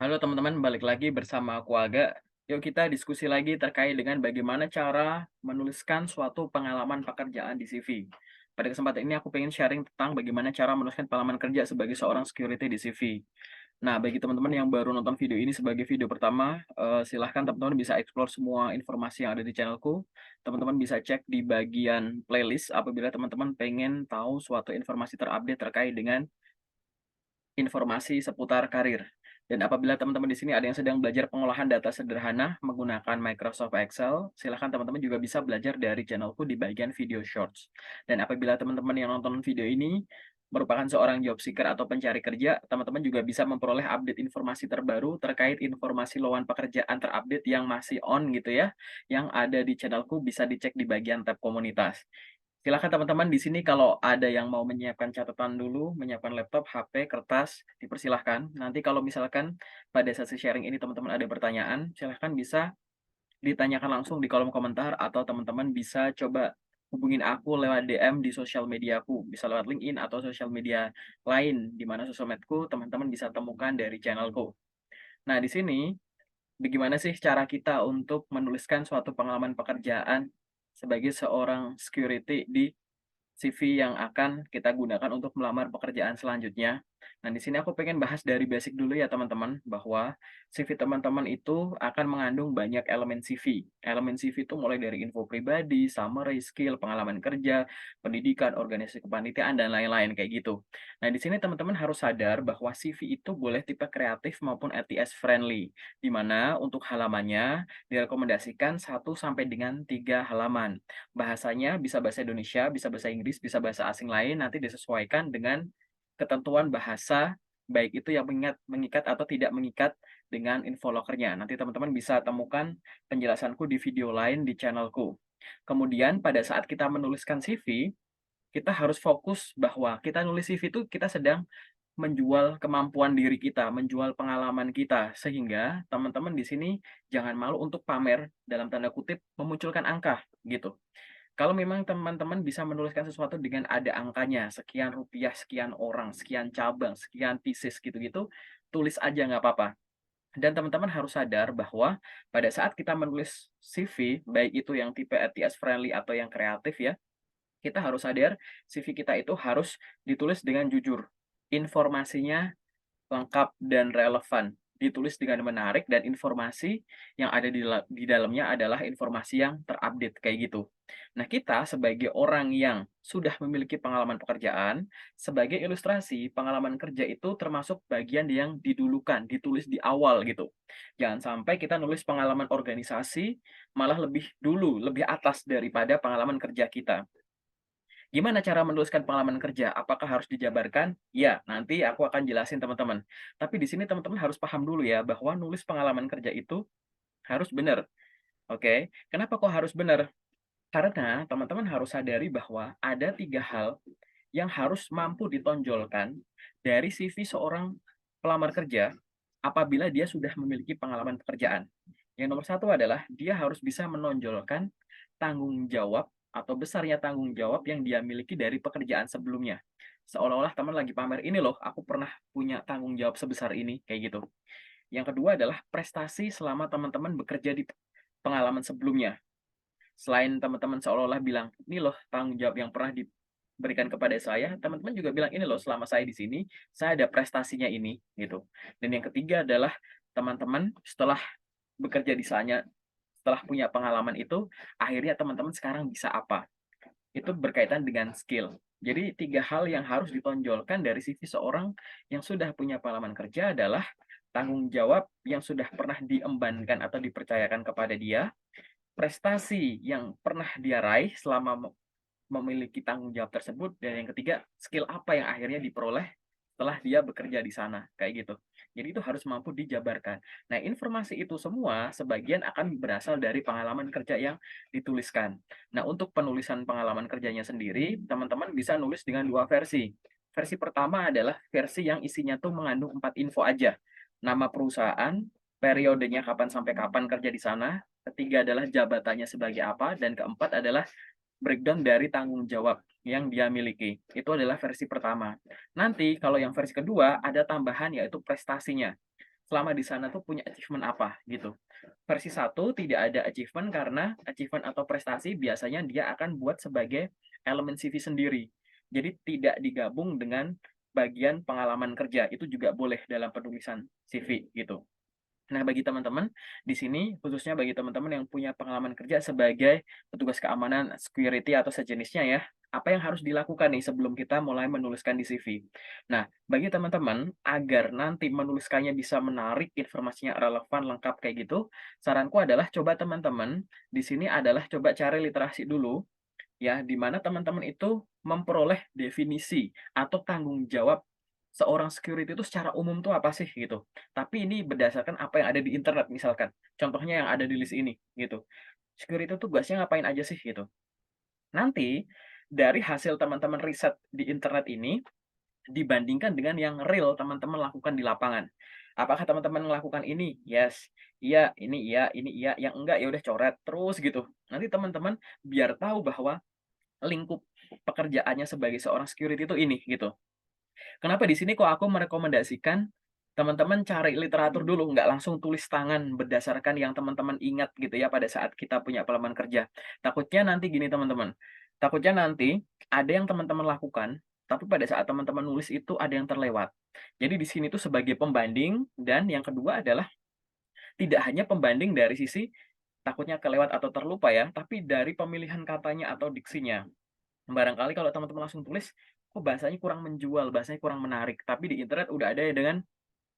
Halo teman-teman, balik lagi bersama aku Aga. Yuk kita diskusi lagi terkait dengan bagaimana cara menuliskan suatu pengalaman pekerjaan di CV. Pada kesempatan ini aku pengen sharing tentang bagaimana cara menuliskan pengalaman kerja sebagai seorang security di CV. Nah, bagi teman-teman yang baru nonton video ini sebagai video pertama, silahkan teman-teman bisa explore semua informasi yang ada di channelku. Teman-teman bisa cek di bagian playlist apabila teman-teman pengen tahu suatu informasi terupdate terkait dengan informasi seputar karir. Dan apabila teman-teman di sini ada yang sedang belajar pengolahan data sederhana menggunakan Microsoft Excel, silakan teman-teman juga bisa belajar dari channelku di bagian video shorts. Dan apabila teman-teman yang nonton video ini merupakan seorang job seeker atau pencari kerja, teman-teman juga bisa memperoleh update informasi terbaru terkait informasi lowongan pekerjaan terupdate yang masih on gitu ya, yang ada di channelku bisa dicek di bagian tab komunitas. Silakan teman-teman di sini kalau ada yang mau menyiapkan catatan dulu, menyiapkan laptop, HP, kertas, dipersilahkan. Nanti kalau misalkan pada sesi sharing ini teman-teman ada pertanyaan, silahkan bisa ditanyakan langsung di kolom komentar atau teman-teman bisa coba hubungin aku lewat DM di sosial mediaku, bisa lewat LinkedIn atau sosial media lain, di mana sosial mediaku teman-teman bisa temukan dari channelku. Nah, di sini bagaimana sih cara kita untuk menuliskan suatu pengalaman pekerjaan sebagai seorang security di CV yang akan kita gunakan untuk melamar pekerjaan selanjutnya. Nah, di sini aku pengen bahas dari basic dulu ya teman-teman, bahwa CV teman-teman itu akan mengandung banyak elemen CV. Elemen CV itu mulai dari info pribadi, summary, skill, pengalaman kerja, pendidikan, organisasi kepanitiaan, dan lain-lain kayak gitu. Nah, di sini teman-teman harus sadar bahwa CV itu boleh tipe kreatif maupun ATS friendly, di mana untuk halamannya direkomendasikan 1 sampai dengan 3 halaman. Bahasanya bisa bahasa Indonesia, bisa bahasa Inggris, bisa bahasa asing lain, nanti disesuaikan dengan ketentuan bahasa, baik itu yang mengikat atau tidak mengikat dengan infolokernya. Nanti teman-teman bisa temukan penjelasanku di video lain di channelku. Kemudian pada saat kita menuliskan CV, kita harus fokus bahwa kita nulis CV itu kita sedang menjual kemampuan diri kita, menjual pengalaman kita, sehingga teman-teman di sini jangan malu untuk pamer, dalam tanda kutip, memunculkan angka, gitu. Kalau memang teman-teman bisa menuliskan sesuatu dengan ada angkanya, sekian rupiah, sekian orang, sekian cabang, sekian pieces gitu-gitu, tulis aja nggak apa-apa. Dan teman-teman harus sadar bahwa pada saat kita menulis CV, baik itu yang tipe ATS friendly atau yang kreatif ya, kita harus sadar CV kita itu harus ditulis dengan jujur. Informasinya lengkap dan relevan, ditulis dengan menarik dan informasi yang ada di dalamnya adalah informasi yang terupdate, kayak gitu. Nah, kita sebagai orang yang sudah memiliki pengalaman pekerjaan, sebagai ilustrasi, pengalaman kerja itu termasuk bagian yang didulukan, ditulis di awal gitu. Jangan sampai kita nulis pengalaman organisasi, malah lebih dulu, lebih atas daripada pengalaman kerja kita. Gimana cara menuliskan pengalaman kerja? Apakah harus dijabarkan? Ya, nanti aku akan jelasin teman-teman. Tapi di sini teman-teman harus paham dulu ya, bahwa nulis pengalaman kerja itu harus benar, oke? Kenapa kok harus benar? Karena teman-teman harus sadari bahwa ada 3 hal yang harus mampu ditonjolkan dari CV seorang pelamar kerja apabila dia sudah memiliki pengalaman pekerjaan. Yang nomor satu adalah dia harus bisa menonjolkan tanggung jawab atau besarnya tanggung jawab yang dia miliki dari pekerjaan sebelumnya. Seolah-olah teman lagi pamer, "Ini loh, aku pernah punya tanggung jawab sebesar ini," kayak gitu. Yang kedua adalah prestasi selama teman-teman bekerja di pengalaman sebelumnya. Selain teman-teman seolah-olah bilang, "Ini loh tanggung jawab yang pernah diberikan kepada saya," teman-teman juga bilang, "Ini loh selama saya di sini, saya ada prestasinya ini," gitu. Dan yang ketiga adalah teman-teman setelah bekerja di sana, setelah punya pengalaman itu, akhirnya teman-teman sekarang bisa apa? Itu berkaitan dengan skill. Jadi 3 hal yang harus ditonjolkan dari CV seorang yang sudah punya pengalaman kerja adalah tanggung jawab yang sudah pernah diembankan atau dipercayakan kepada dia, prestasi yang pernah dia raih selama memiliki tanggung jawab tersebut, dan yang ketiga, skill apa yang akhirnya diperoleh setelah dia bekerja di sana, kayak gitu. Jadi itu harus mampu dijabarkan. Nah, informasi itu semua sebagian akan berasal dari pengalaman kerja yang dituliskan. Nah, untuk penulisan pengalaman kerjanya sendiri, teman-teman bisa nulis dengan 2 versi. Versi pertama adalah versi yang isinya tuh mengandung 4 info aja. Nama perusahaan, periodenya kapan sampai kapan kerja di sana, ketiga adalah jabatannya sebagai apa, dan keempat adalah breakdown dari tanggung jawab yang dia miliki. Itu adalah versi pertama. Nanti kalau yang versi kedua ada tambahan yaitu prestasinya. selama di sana tuh punya achievement apa gitu. Versi satu tidak ada achievement karena achievement atau prestasi biasanya dia akan buat sebagai elemen CV sendiri. Jadi tidak digabung dengan bagian pengalaman kerja, itu juga boleh dalam penulisan CV gitu. Nah, bagi teman-teman di sini, khususnya bagi teman-teman yang punya pengalaman kerja sebagai petugas keamanan, security, atau sejenisnya ya, apa yang harus dilakukan nih sebelum kita mulai menuliskan di CV? Nah, bagi teman-teman, agar nanti menuliskannya bisa menarik, informasinya relevan, lengkap kayak gitu, saranku adalah coba teman-teman di sini adalah coba cari literasi dulu, ya, di mana teman-teman itu memperoleh definisi atau tanggung jawab seorang security itu secara umum tuh apa sih gitu. Tapi ini berdasarkan apa yang ada di internet misalkan. Contohnya yang ada di list ini gitu. Security itu tugasnya ngapain aja sih gitu. Nanti dari hasil teman-teman riset di internet ini dibandingkan dengan yang real teman-teman lakukan di lapangan. Apakah teman-teman melakukan ini? Yes. Iya, ini iya, yang enggak ya udah coret terus gitu. Nanti teman-teman biar tahu bahwa lingkup pekerjaannya sebagai seorang security itu ini, gitu. Kenapa di sini kok aku merekomendasikan teman-teman cari literatur dulu, nggak langsung tulis tangan berdasarkan yang teman-teman ingat gitu ya pada saat kita punya pengalaman kerja. Takutnya nanti gini teman-teman, takutnya nanti ada yang teman-teman lakukan, tapi pada saat teman-teman nulis itu ada yang terlewat. Jadi di sini tuh sebagai pembanding dan yang kedua adalah tidak hanya pembanding dari sisi takutnya kelewat atau terlupa ya, tapi dari pemilihan katanya atau diksinya. Barangkali kalau teman-teman langsung tulis, kok bahasanya kurang menjual, bahasanya kurang menarik. Tapi di internet udah ada ya dengan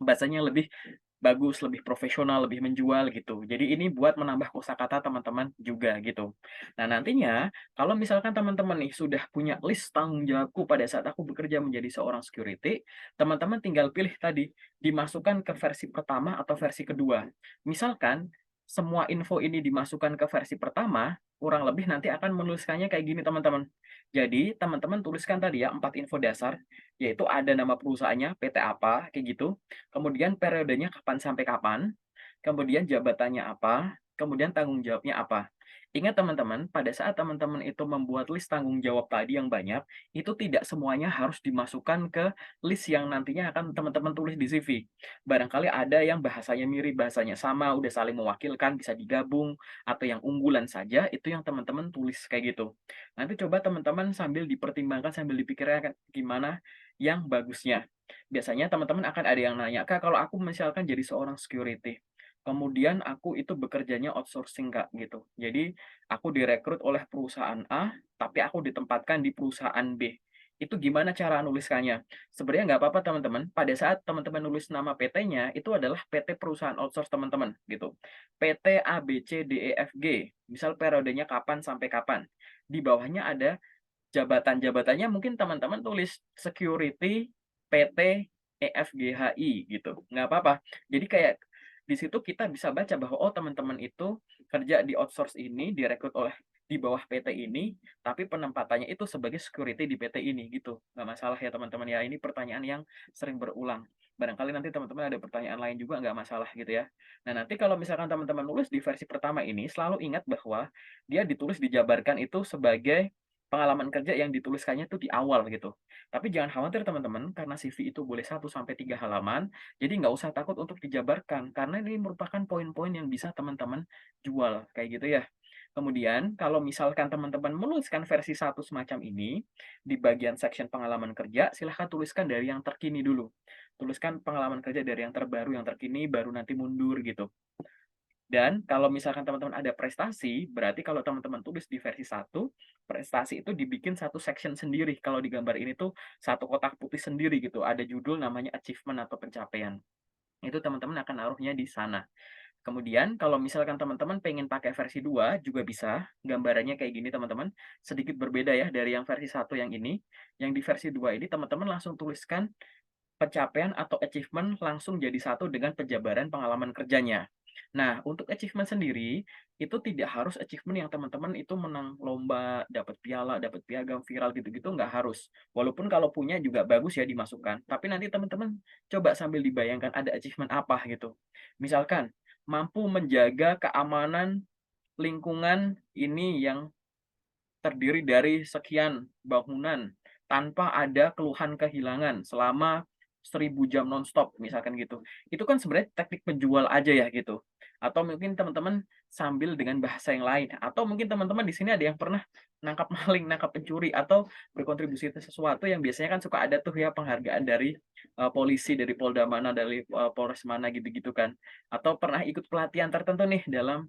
bahasanya lebih bagus, lebih profesional, lebih menjual gitu. Jadi ini buat menambah kosakata teman-teman juga gitu. Nah, nantinya kalau misalkan teman-teman nih sudah punya list tanggung jawabku pada saat aku bekerja menjadi seorang security, teman-teman tinggal pilih tadi, dimasukkan ke versi pertama atau versi kedua. Misalkan semua info ini dimasukkan ke versi pertama, kurang lebih nanti akan menuliskannya kayak gini teman-teman. Jadi, teman-teman tuliskan tadi ya 4 info dasar, yaitu ada nama perusahaannya, PT apa, kayak gitu. Kemudian periodenya kapan sampai kapan, kemudian jabatannya apa, kemudian tanggung jawabnya apa. Ingat teman-teman, pada saat teman-teman itu membuat list tanggung jawab tadi yang banyak, itu tidak semuanya harus dimasukkan ke list yang nantinya akan teman-teman tulis di CV. Barangkali ada yang bahasanya mirip, bahasanya sama, udah saling mewakilkan, bisa digabung, atau yang unggulan saja, itu yang teman-teman tulis kayak gitu. Nanti coba teman-teman sambil dipertimbangkan, sambil dipikirkan gimana yang bagusnya. Biasanya teman-teman akan ada yang nanya, "Kak, kalau aku misalkan jadi seorang security, kemudian aku itu bekerjanya outsourcing, Kak," gitu. Jadi aku direkrut oleh perusahaan A, tapi aku ditempatkan di perusahaan B. Itu gimana cara nuliskannya? Sebenarnya nggak apa-apa teman-teman, pada saat teman-teman nulis nama PT-nya, itu adalah PT perusahaan outsource teman-teman, gitu. PT A, B, C, D, E, F, G. Misal periodenya kapan sampai kapan. Di bawahnya ada jabatan-jabatannya mungkin teman-teman tulis security PT EFGHI gitu, nggak apa-apa. Jadi kayak di situ kita bisa baca bahwa, oh teman-teman itu kerja di outsource ini, direkrut oleh di bawah PT ini, tapi penempatannya itu sebagai security di PT ini gitu. Nggak masalah ya teman-teman ya, ini pertanyaan yang sering berulang. Barangkali nanti teman-teman ada pertanyaan lain juga nggak masalah gitu ya. Nah nanti kalau misalkan teman-teman nulis di versi pertama ini, selalu ingat bahwa dia ditulis dijabarkan itu sebagai pengalaman kerja yang dituliskannya tuh di awal gitu. Tapi jangan khawatir teman-teman, karena CV itu boleh 1 sampai 3 halaman, jadi nggak usah takut untuk dijabarkan, karena ini merupakan poin-poin yang bisa teman-teman jual, kayak gitu ya. Kemudian, kalau misalkan teman-teman menuliskan versi satu semacam ini, di bagian section pengalaman kerja, silahkan tuliskan dari yang terkini dulu. Tuliskan pengalaman kerja dari yang terbaru, yang terkini, baru nanti mundur gitu. Dan kalau misalkan teman-teman ada prestasi, berarti kalau teman-teman tulis di versi satu, prestasi itu dibikin satu section sendiri. Kalau di gambar ini tuh satu kotak putih sendiri gitu, ada judul namanya achievement atau pencapaian. Itu teman-teman akan naruhnya di sana. Kemudian kalau misalkan teman-teman pengen pakai versi 2 juga bisa, gambarannya kayak gini teman-teman, sedikit berbeda ya dari yang versi satu yang ini. Yang di versi 2 ini teman-teman langsung tuliskan pencapaian atau achievement langsung jadi satu dengan penjabaran pengalaman kerjanya. Nah, untuk achievement sendiri, itu tidak harus achievement yang teman-teman itu menang lomba, dapat piala, dapat piagam, viral gitu-gitu, nggak harus. Walaupun kalau punya juga bagus ya dimasukkan. Tapi nanti teman-teman coba sambil dibayangkan ada achievement apa gitu. Misalkan, mampu menjaga keamanan lingkungan ini yang terdiri dari sekian bangunan tanpa ada keluhan kehilangan selama 1000 jam nonstop misalkan gitu. Itu kan sebenarnya teknik penjual aja ya gitu. Atau mungkin teman-teman sambil dengan bahasa yang lain, atau mungkin teman-teman di sini ada yang pernah nangkap maling, nangkap pencuri, atau berkontribusi ke sesuatu yang biasanya kan suka ada tuh ya penghargaan dari, polisi, dari Polda mana, dari, Polres mana gitu-gitu kan. Atau pernah ikut pelatihan tertentu nih dalam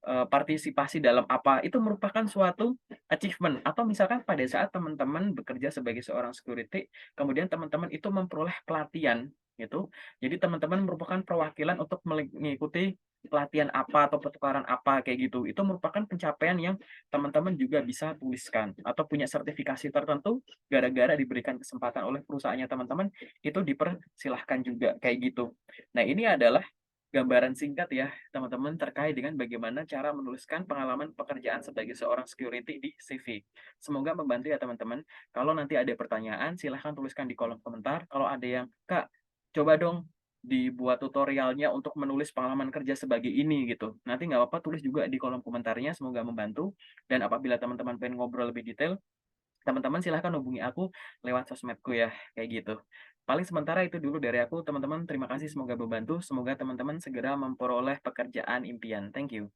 partisipasi dalam apa, itu merupakan suatu achievement atau misalkan pada saat teman-teman bekerja sebagai seorang security, kemudian teman-teman itu memperoleh pelatihan gitu. Jadi teman-teman merupakan perwakilan untuk mengikuti pelatihan apa atau pertukaran apa kayak gitu. Itu merupakan pencapaian yang teman-teman juga bisa tuliskan atau punya sertifikasi tertentu gara-gara diberikan kesempatan oleh perusahaannya teman-teman, itu dipersilahkan juga kayak gitu. Nah, ini adalah gambaran singkat ya, teman-teman, terkait dengan bagaimana cara menuliskan pengalaman pekerjaan sebagai seorang security di CV. Semoga membantu ya teman-teman. Kalau nanti ada pertanyaan, silahkan tuliskan di kolom komentar. Kalau ada yang, "Kak, coba dong dibuat tutorialnya untuk menulis pengalaman kerja sebagai ini," gitu. Nanti nggak apa-apa tulis juga di kolom komentarnya, semoga membantu. Dan apabila teman-teman pengen ngobrol lebih detail, teman-teman silahkan hubungi aku lewat sosmedku ya, kayak gitu. Paling sementara itu dulu dari aku, teman-teman. Terima kasih, semoga membantu. Semoga teman-teman segera memperoleh pekerjaan impian. Thank you.